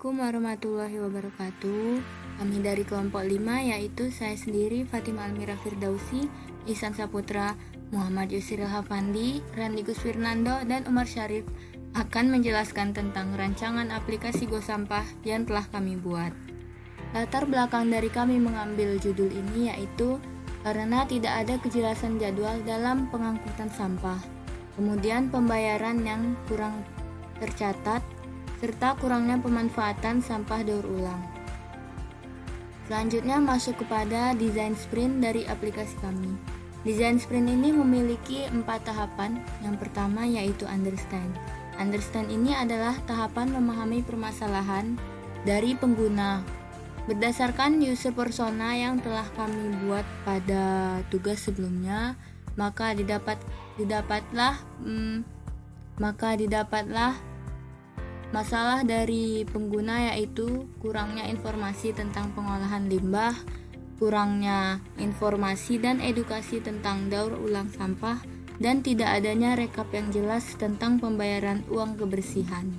Assalamualaikum warahmatullahi wabarakatuh. Kami dari kelompok 5 yaitu saya sendiri Fatimah Almira Firdausi, Ihsan Saputra, Muhammad Yusril Hafandi, Randigus Fernando, dan Umar Syarif akan menjelaskan tentang rancangan aplikasi GoSampah yang telah kami buat. Latar belakang dari kami mengambil judul ini yaitu karena tidak ada kejelasan jadwal dalam pengangkutan sampah, kemudian pembayaran yang kurang tercatat, serta kurangnya pemanfaatan sampah daur ulang. Selanjutnya masuk kepada desain sprint dari aplikasi kami. Desain sprint ini memiliki 4 tahapan. Yang pertama yaitu understand. Understand ini adalah tahapan memahami permasalahan dari pengguna. Berdasarkan user persona yang telah kami buat pada tugas sebelumnya, maka didapatlah masalah dari pengguna yaitu kurangnya informasi tentang pengolahan limbah, kurangnya informasi dan edukasi tentang daur ulang sampah, dan tidak adanya rekap yang jelas tentang pembayaran uang kebersihan.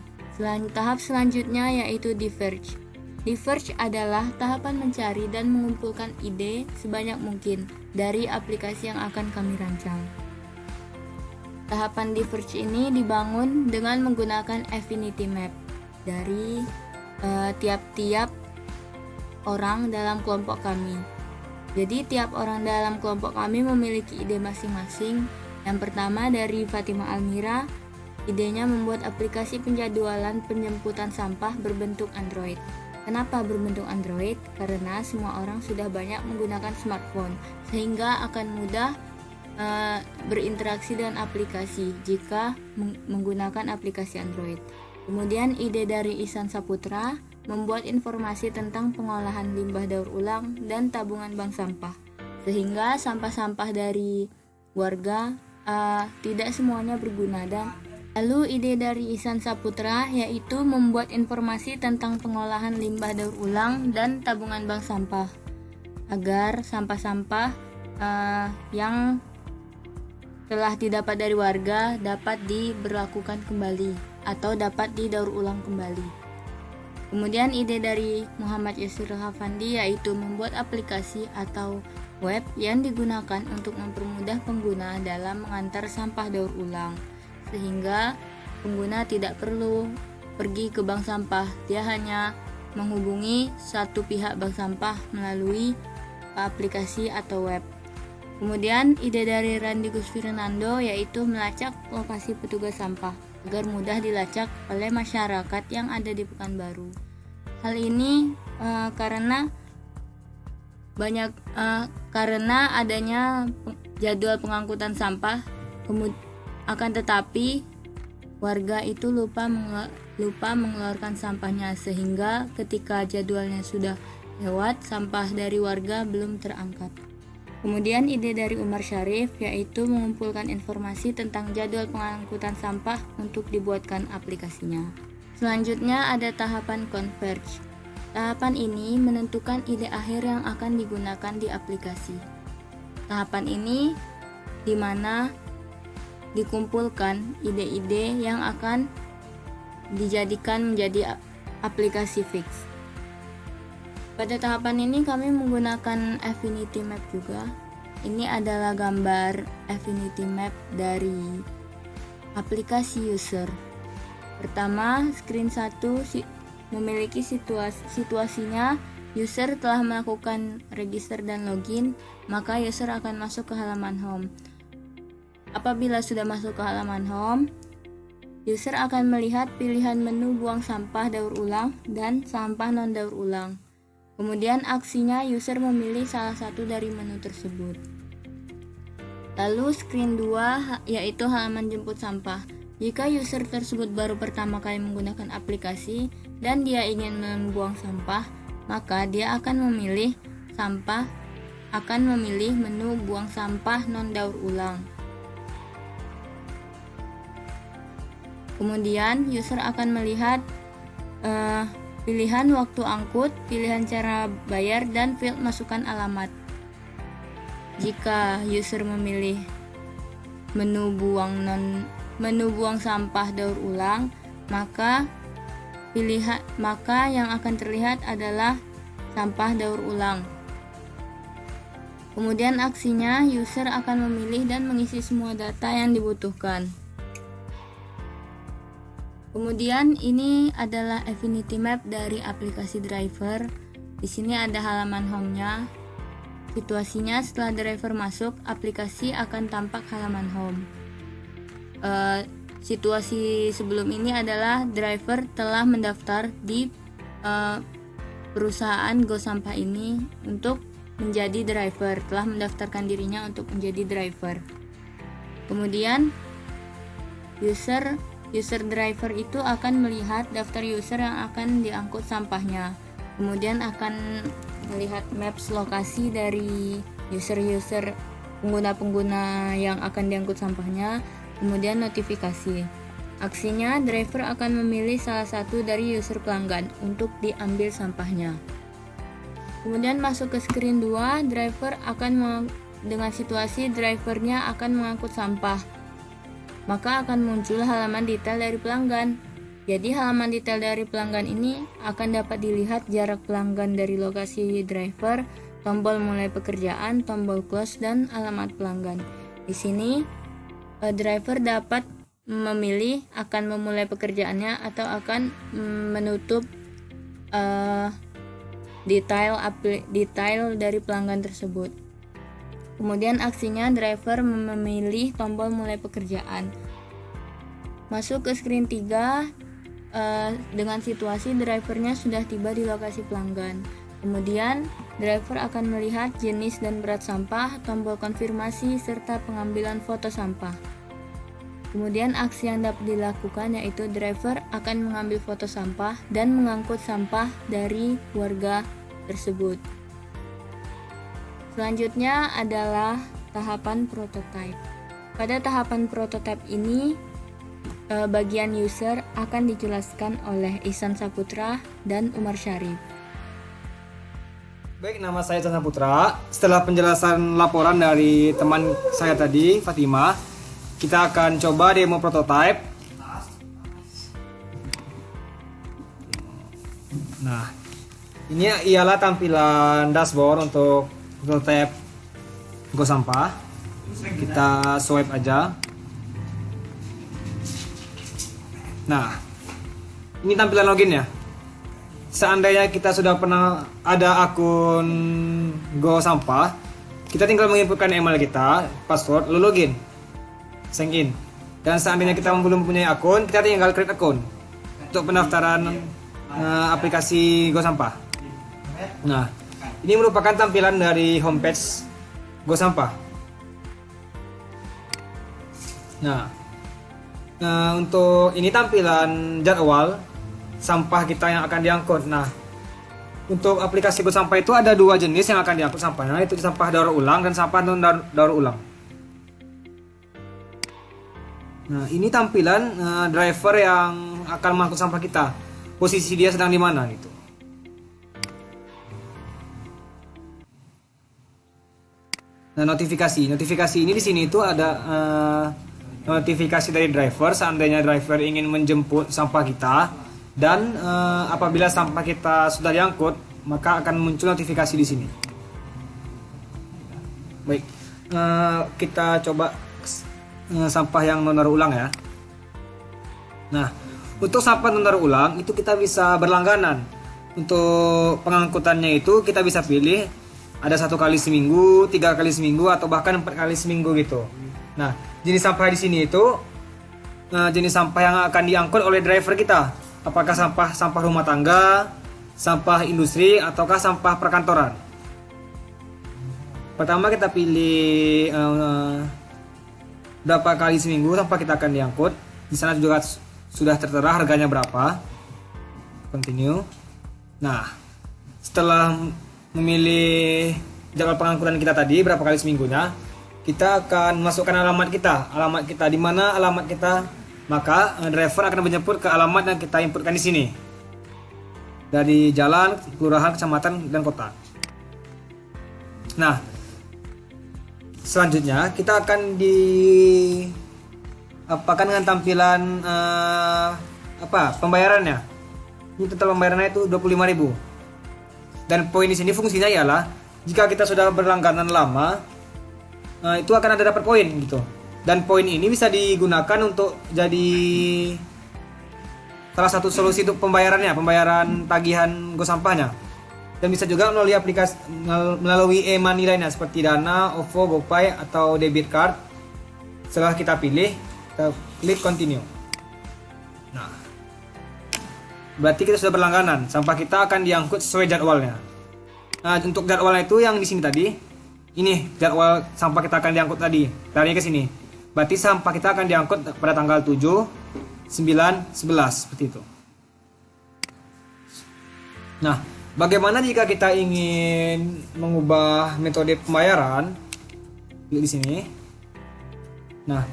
Tahap selanjutnya yaitu diverge. Diverge adalah tahapan mencari dan mengumpulkan ide sebanyak mungkin dari aplikasi yang akan kami rancang. Tahapan diverge ini dibangun dengan menggunakan affinity map dari tiap-tiap orang dalam kelompok kami. Jadi tiap orang dalam kelompok kami memiliki ide masing-masing. Yang pertama dari Fatimah Almira, idenya membuat aplikasi penjadwalan penjemputan sampah berbentuk Android. Kenapa berbentuk Android? Karena semua orang sudah banyak menggunakan smartphone, sehingga akan mudah berinteraksi dengan aplikasi jika menggunakan aplikasi Android. Kemudian ide dari Ihsan Saputra membuat informasi tentang pengolahan limbah daur ulang dan tabungan bank sampah, sehingga sampah-sampah dari warga tidak semuanya berguna. Dan lalu ide dari Ihsan Saputra yaitu membuat informasi tentang pengolahan limbah daur ulang dan tabungan bank sampah agar sampah-sampah yang telah didapat dari warga dapat diberlakukan kembali atau dapat didaur ulang kembali. Kemudian ide dari Muhammad Yusril Hafandi yaitu membuat aplikasi atau web yang digunakan untuk mempermudah pengguna dalam mengantar sampah daur ulang, sehingga pengguna tidak perlu pergi ke bank sampah, dia hanya menghubungi satu pihak bank sampah melalui aplikasi atau web. Kemudian ide dari Randigus Fernando yaitu melacak lokasi petugas sampah agar mudah dilacak oleh masyarakat yang ada di Pekanbaru. Hal ini karena adanya jadwal pengangkutan sampah, akan tetapi warga itu lupa mengeluarkan sampahnya, sehingga ketika jadwalnya sudah lewat, sampah dari warga belum terangkat. Kemudian ide dari Umar Syarif yaitu mengumpulkan informasi tentang jadwal pengangkutan sampah untuk dibuatkan aplikasinya. Selanjutnya ada tahapan converge. Tahapan ini menentukan ide akhir yang akan digunakan di aplikasi. Tahapan ini di mana dikumpulkan ide-ide yang akan dijadikan menjadi aplikasi fix. Pada tahapan ini kami menggunakan affinity map juga. Ini adalah gambar affinity map dari aplikasi user. Pertama, screen 1 memiliki situasinya user telah melakukan register dan login, maka user akan masuk ke halaman home. Apabila sudah masuk ke halaman home, user akan melihat pilihan menu buang sampah daur ulang dan sampah non daur ulang. Kemudian aksinya user memilih salah satu dari menu tersebut. Lalu screen 2 yaitu halaman jemput sampah. Jika user tersebut baru pertama kali menggunakan aplikasi dan dia ingin membuang sampah, maka dia akan memilih menu buang sampah non daur ulang. Kemudian user akan melihat pilihan waktu angkut, pilihan cara bayar, dan field masukkan alamat. Jika user memilih menu buang sampah daur ulang, maka yang akan terlihat adalah sampah daur ulang. Kemudian aksinya, user akan memilih dan mengisi semua data yang dibutuhkan. Kemudian ini adalah Affinity Map dari aplikasi driver. Di sini ada halaman home-nya. Situasinya setelah driver masuk, aplikasi akan tampak halaman home. Situasi sebelum ini adalah driver telah mendaftar di perusahaan GoSampah ini untuk menjadi driver, telah mendaftarkan dirinya untuk menjadi driver. Kemudian user driver itu akan melihat daftar user yang akan diangkut sampahnya. Kemudian akan melihat maps lokasi dari user pengguna-pengguna yang akan diangkut sampahnya. Kemudian notifikasi. Aksinya, driver akan memilih salah satu dari user pelanggan untuk diambil sampahnya. Kemudian masuk ke screen 2, driver akan dengan situasi drivernya akan mengangkut sampah. Maka akan muncul halaman detail dari pelanggan. Jadi halaman detail dari pelanggan ini akan dapat dilihat jarak pelanggan dari lokasi driver, tombol mulai pekerjaan, tombol close, dan alamat pelanggan. Di sini driver dapat memilih akan memulai pekerjaannya atau akan menutup detail dari pelanggan tersebut. Kemudian aksinya, driver memilih tombol mulai pekerjaan. Masuk ke screen 3, dengan situasi drivernya sudah tiba di lokasi pelanggan. Kemudian driver akan melihat jenis dan berat sampah, tombol konfirmasi, serta pengambilan foto sampah. Kemudian aksi yang dapat dilakukan yaitu driver akan mengambil foto sampah dan mengangkut sampah dari warga tersebut. Selanjutnya adalah tahapan prototype. Pada tahapan prototype ini, bagian user akan dijelaskan oleh Ihsan Saputra dan Umar Syarif. Baik, nama saya Ihsan Saputra. Setelah penjelasan laporan dari teman saya tadi, Fatima, kita akan coba demo prototype. Nah, ini ialah tampilan dashboard untuk prototype GoSampah. Kita swipe aja. Nah, ini tampilan login ya. Seandainya kita sudah pernah ada akun GoSampah, kita tinggal menginputkan email kita, password, lalu login, sign in. Dan seandainya kita belum mempunyai akun, kita tinggal create akun untuk pendaftaran aplikasi GoSampah. Nah, ini merupakan tampilan dari homepage GoSampah. Nah, untuk ini tampilan jadwal sampah kita yang akan diangkut. Nah, untuk aplikasi GoSampah itu ada dua jenis yang akan diangkut sampahnya, yaitu sampah daur ulang dan sampah non daur ulang. Nah, ini tampilan driver yang akan mengangkut sampah kita. Posisi dia sedang di mana gitu. Nah, notifikasi ini di sini itu ada notifikasi dari driver seandainya driver ingin menjemput sampah kita, dan apabila sampah kita sudah diangkut maka akan muncul notifikasi di sini. Baik, kita coba sampah yang non daur ulang ya. Nah, untuk sampah non daur ulang itu kita bisa berlangganan. Untuk pengangkutannya itu kita bisa pilih ada 1 kali seminggu, 3 kali seminggu, atau bahkan 4 kali seminggu gitu. Nah, jenis sampah di sini itu jenis sampah yang akan diangkut oleh driver kita. Apakah sampah rumah tangga, sampah industri, ataukah sampah perkantoran. Pertama kita pilih berapa kali seminggu sampah kita akan diangkut. Di sana juga sudah tertera harganya berapa. Continue. Nah, setelah memilih jadwal pengangkutan kita tadi berapa kali seminggunya, kita akan masukkan alamat kita di mana alamat kita, maka driver akan menjemput ke alamat yang kita inputkan di sini dari jalan, kelurahan, kecamatan, dan kota. Nah, selanjutnya kita akan diapakan dengan tampilan pembayarannya. Ini total pembayarannya itu 25.000. Dan poin di sini fungsinya ialah jika kita sudah berlangganan lama, itu akan ada dapat poin gitu. Dan poin ini bisa digunakan untuk jadi salah satu solusi untuk pembayaran tagihan GoSampahnya. Dan bisa juga melalui aplikasi melalui e-money lainnya seperti Dana, OVO, GoPay atau debit card. Setelah kita pilih, kita klik continue. Nah, berarti kita sudah berlangganan. Sampah kita akan diangkut sesuai jadwalnya. Nah, untuk jadwalnya itu yang di sini tadi. Ini jadwal sampah kita akan diangkut tadi. Dari ke sini. Berarti sampah kita akan diangkut pada tanggal 7, 9, 11 seperti itu. Nah, bagaimana jika kita ingin mengubah metode pembayaran? Klik di sini. Nah,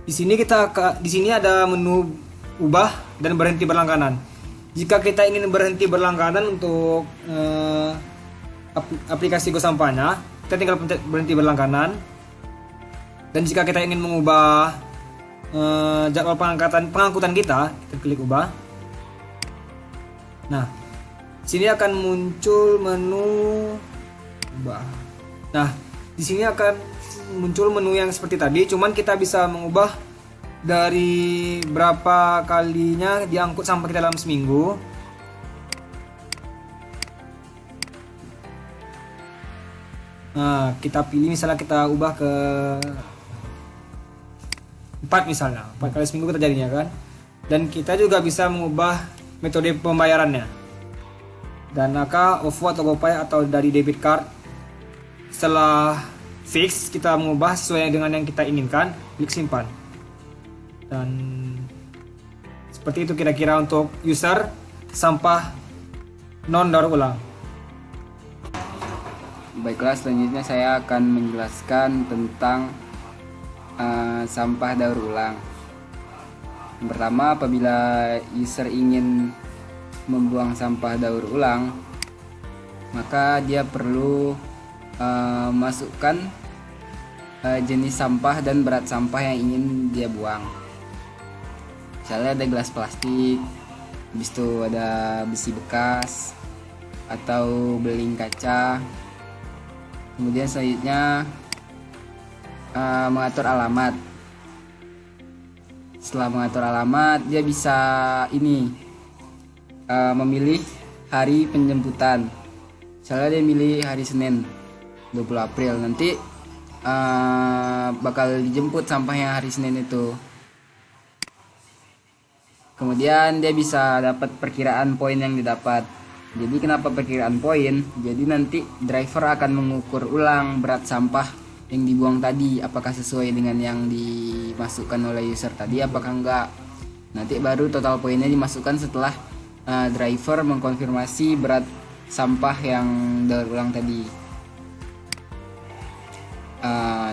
di sini ada menu ubah dan berhenti berlangganan. Jika kita ingin berhenti berlangganan untuk aplikasi GoSampahnya, kita tinggal pencet berhenti berlangganan. Dan jika kita ingin mengubah jadwal pengangkutan kita klik ubah. Nah, sini akan muncul menu ubah. Nah, di sini akan muncul menu yang seperti tadi, cuman kita bisa mengubah dari berapa kalinya diangkut sampah kita dalam seminggu. Nah, kita pilih misalnya kita ubah ke 4 misalnya, 4 kali seminggu terjadinya kan. Dan kita juga bisa mengubah metode pembayarannya. Dana-kah, OVO atau GoPay atau dari debit card. Setelah fix, kita mengubah sesuai dengan yang kita inginkan, klik simpan. Dan seperti itu kira-kira untuk user sampah non daur ulang. Baiklah, selanjutnya saya akan menjelaskan tentang sampah daur ulang. Yang pertama, apabila user ingin membuang sampah daur ulang, maka dia perlu masukkan jenis sampah dan berat sampah yang ingin dia buang. Misalnya ada gelas plastik, habis itu ada besi bekas atau beling kaca. Kemudian selanjutnya mengatur alamat. Setelah mengatur alamat, dia bisa memilih hari penjemputan. Misalnya dia milih hari Senin 20 April, nanti bakal dijemput sampahnya hari Senin itu. Kemudian dia bisa dapat perkiraan poin yang didapat. Jadi kenapa perkiraan poin? Jadi nanti driver akan mengukur ulang berat sampah yang dibuang tadi, apakah sesuai dengan yang dimasukkan oleh user tadi, apakah enggak. Nanti baru total poinnya dimasukkan setelah driver mengkonfirmasi berat sampah yang daur ulang tadi.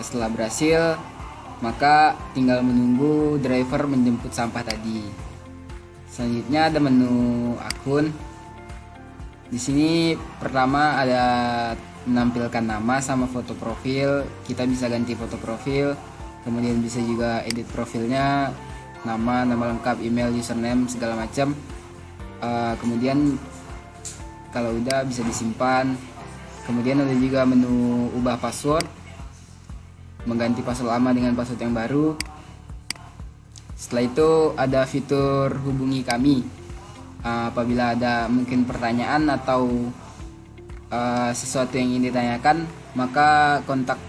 Setelah berhasil, maka tinggal menunggu driver menjemput sampah tadi. Selanjutnya ada menu akun. Di sini pertama ada menampilkan nama sama foto profil. Kita bisa ganti foto profil, kemudian bisa juga edit profilnya, nama lengkap, email, username, segala macam. Kemudian kalau udah bisa disimpan. Kemudian ada juga menu ubah password, mengganti password lama dengan password yang baru. Setelah itu ada fitur hubungi kami. Apabila ada mungkin pertanyaan atau sesuatu yang ingin ditanyakan, maka kontak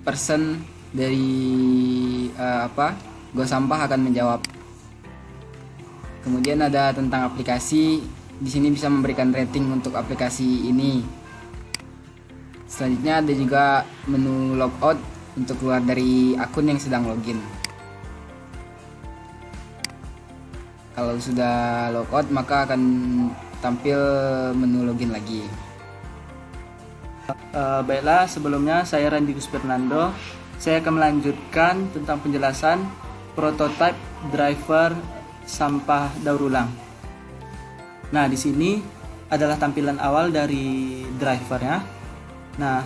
person dari GoSampah akan menjawab. Kemudian ada tentang aplikasi. Di sini bisa memberikan rating untuk aplikasi ini. Selanjutnya ada juga menu logout untuk keluar dari akun yang sedang login. Kalau sudah logout, maka akan tampil menu login lagi. Baiklah, sebelumnya saya Randy Gus Fernando. Saya akan melanjutkan tentang penjelasan prototipe driver sampah daur ulang. Nah, di sini adalah tampilan awal dari drivernya. Nah,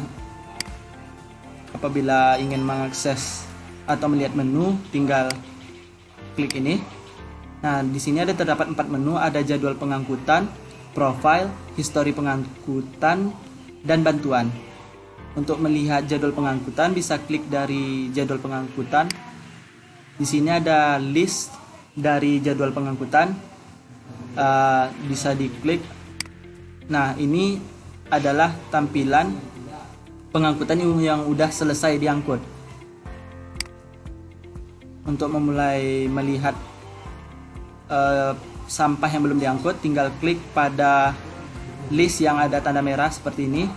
apabila ingin mengakses atau melihat menu, tinggal klik ini. Nah, di sini terdapat 4 menu, ada jadwal pengangkutan, profile, histori pengangkutan, dan bantuan. Untuk melihat jadwal pengangkutan bisa klik dari jadwal pengangkutan. Di sini ada list dari jadwal pengangkutan, bisa diklik. Nah, ini adalah tampilan pengangkutan yang udah selesai diangkut. Untuk memulai melihat sampah yang belum diangkut, tinggal klik pada list yang ada tanda merah seperti ini.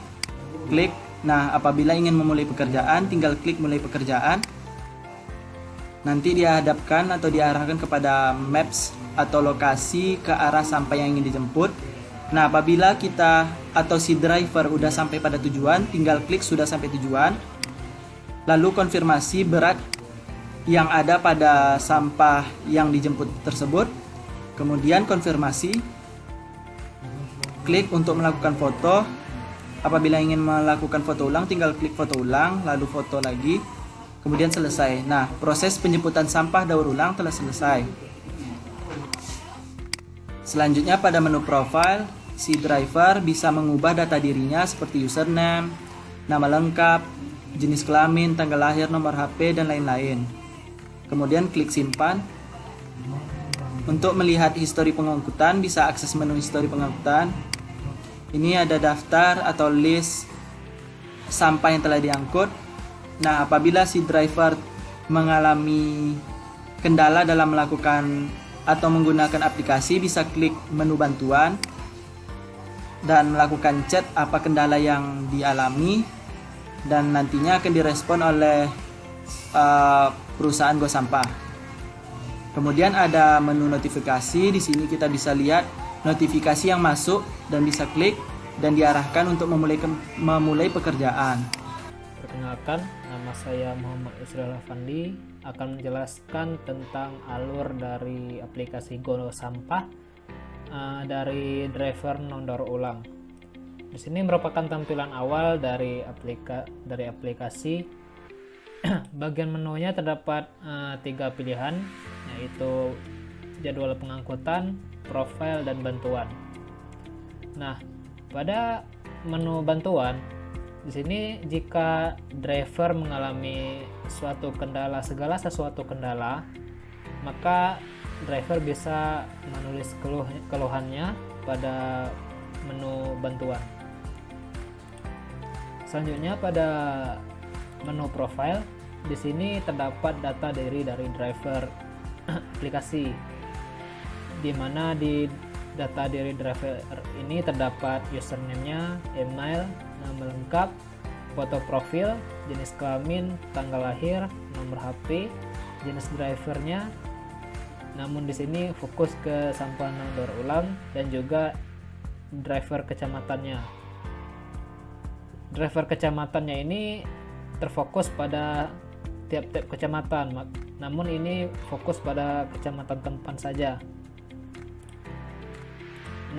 Klik. Nah, apabila ingin memulai pekerjaan, tinggal klik mulai pekerjaan. Nanti dihadapkan atau diarahkan kepada maps atau lokasi ke arah sampah yang ingin dijemput. Nah, apabila kita atau si driver udah sampai pada tujuan, tinggal klik sudah sampai tujuan. Lalu konfirmasi berat yang ada pada sampah yang dijemput tersebut. Kemudian konfirmasi. Klik untuk melakukan foto. Apabila ingin melakukan foto ulang, tinggal klik foto ulang, lalu foto lagi, kemudian selesai. Nah, proses penjemputan sampah daur ulang telah selesai. Selanjutnya pada menu profile, si driver bisa mengubah data dirinya seperti username, nama lengkap, jenis kelamin, tanggal lahir, nomor HP, dan lain-lain. Kemudian klik simpan. Untuk melihat histori pengangkutan, bisa akses menu histori pengangkutan. Ini ada daftar atau list sampah yang telah diangkut. Nah, apabila si driver mengalami kendala dalam melakukan atau menggunakan aplikasi, bisa klik menu bantuan dan melakukan chat apa kendala yang dialami, dan nantinya akan direspon oleh perusahaan Go Sampah. Kemudian ada menu notifikasi. Di sini kita bisa lihat notifikasi yang masuk dan bisa klik dan diarahkan untuk memulai pekerjaan. Perkenalkan, nama saya Muhammad Israel Afandi, akan menjelaskan tentang alur dari aplikasi Go Sampah dari driver non-daur ulang. Di sini merupakan tampilan awal dari aplikasi. Bagian menunya terdapat 3 pilihan, yaitu jadwal pengangkutan, profile, dan bantuan. Nah, pada menu bantuan di sini, jika driver mengalami segala sesuatu kendala, maka driver bisa menulis keluhannya pada menu bantuan. Selanjutnya pada menu profile, di sini terdapat data dari driver aplikasi, di mana di data dari driver ini terdapat username-nya, email, nama lengkap, foto profil, jenis kelamin, tanggal lahir, nomor HP, jenis drivernya. Namun di sini fokus ke sampah non-daur ulang dan juga driver kecamatannya. Driver kecamatannya ini terfokus pada tiap-tiap kecamatan, namun ini fokus pada kecamatan Tempan saja.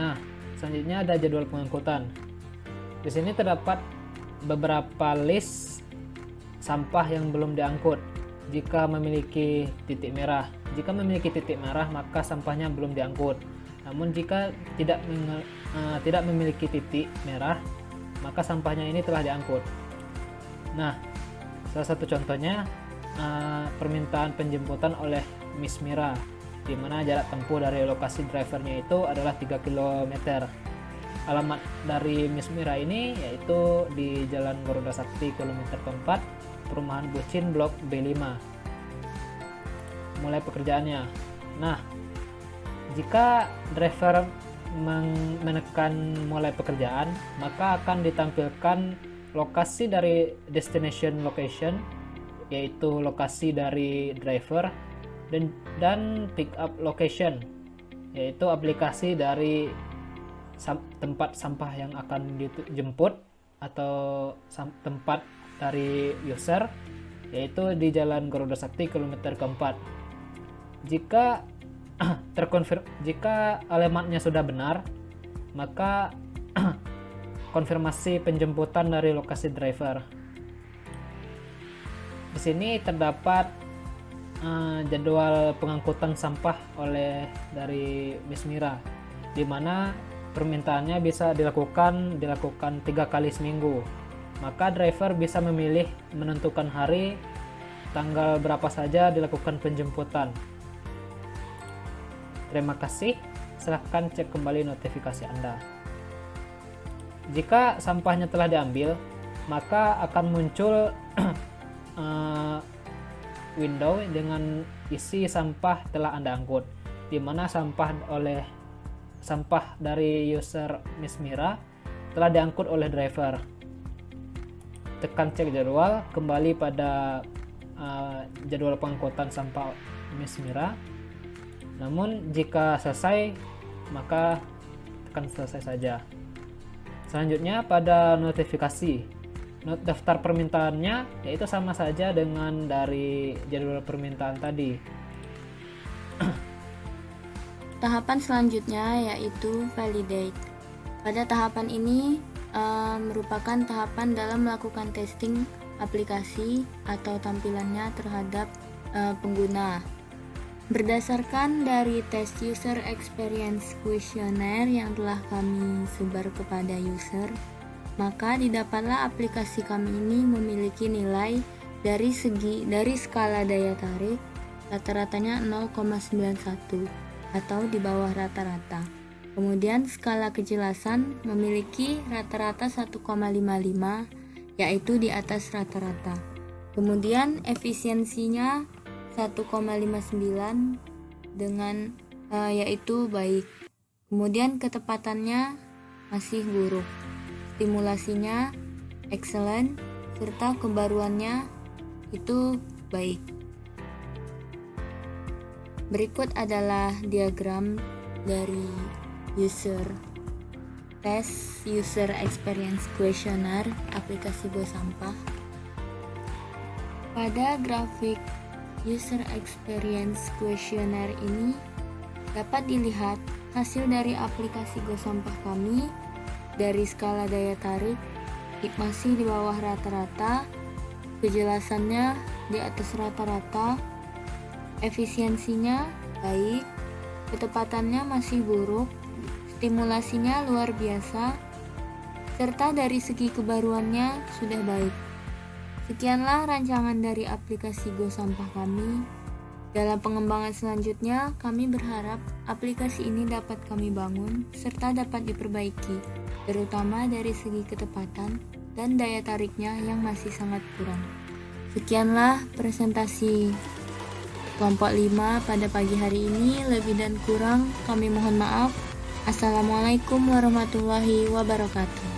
Nah, selanjutnya ada jadwal pengangkutan. Di sini terdapat beberapa list sampah yang belum diangkut. Jika memiliki titik merah, maka sampahnya belum diangkut. Namun jika tidak memiliki titik merah, maka sampahnya ini telah diangkut. Nah, salah satu contohnya permintaan penjemputan oleh Miss Mira, di mana jarak tempuh dari lokasi drivernya itu adalah 3 km. Alamat dari Miss Mira ini yaitu di Jalan Garuda Sakti kilometer keempat, Perumahan Bucin Blok B5. Mulai pekerjaannya. Nah, jika driver menekan mulai pekerjaan, maka akan ditampilkan lokasi dari destination location, yaitu lokasi dari driver, dan pick up location, yaitu aplikasi dari tempat sampah yang akan dijemput atau tempat dari user, yaitu di Jalan Garuda Sakti kilometer keempat. Jika jika alamatnya sudah benar, maka konfirmasi penjemputan dari lokasi driver. Di sini terdapat jadwal pengangkutan sampah oleh dari Miss Mira, di mana permintaannya bisa dilakukan 3 kali seminggu. Maka driver bisa memilih menentukan hari, tanggal berapa saja dilakukan penjemputan. Terima kasih, silahkan cek kembali notifikasi Anda. Jika sampahnya telah diambil, maka akan muncul window dengan isi sampah telah Anda angkut, di mana sampah dari user Miss Mira telah diangkut oleh driver. Tekan cek jadwal, kembali pada jadwal pengangkutan sampah Miss Mira. Namun jika selesai, maka tekan selesai saja. Selanjutnya pada notifikasi, daftar permintaannya yaitu sama saja dengan dari jadwal permintaan tadi. Tahapan selanjutnya yaitu validate. Pada tahapan ini merupakan tahapan dalam melakukan testing aplikasi atau tampilannya terhadap pengguna. Berdasarkan dari tes user experience questionnaire yang telah kami sebar kepada user, maka didapatlah aplikasi kami ini memiliki nilai dari skala daya tarik rata-ratanya 0,91 atau di bawah rata-rata. Kemudian skala kejelasan memiliki rata-rata 1,55 yaitu di atas rata-rata. Kemudian efisiensinya 1,59 dengan yaitu baik. Kemudian ketepatannya masih buruk. Stimulasinya excellent serta kebaruannya itu baik. Berikut adalah diagram dari tes user experience questionnaire aplikasi GoSampah. Pada grafik user experience questionnaire ini dapat dilihat hasil dari aplikasi GoSampah kami. Dari skala daya tarik masih di bawah rata-rata, kejelasannya di atas rata-rata, efisiensinya baik, ketepatannya masih buruk, stimulasinya luar biasa, serta dari segi kebaruannya sudah baik. Sekianlah rancangan dari aplikasi GoSampah kami. Dalam pengembangan selanjutnya, kami berharap aplikasi ini dapat kami bangun serta dapat diperbaiki, terutama dari segi ketepatan dan daya tariknya yang masih sangat kurang. Sekianlah presentasi kelompok 5 pada pagi hari ini. Lebih dan kurang kami mohon maaf. Assalamualaikum warahmatullahi wabarakatuh.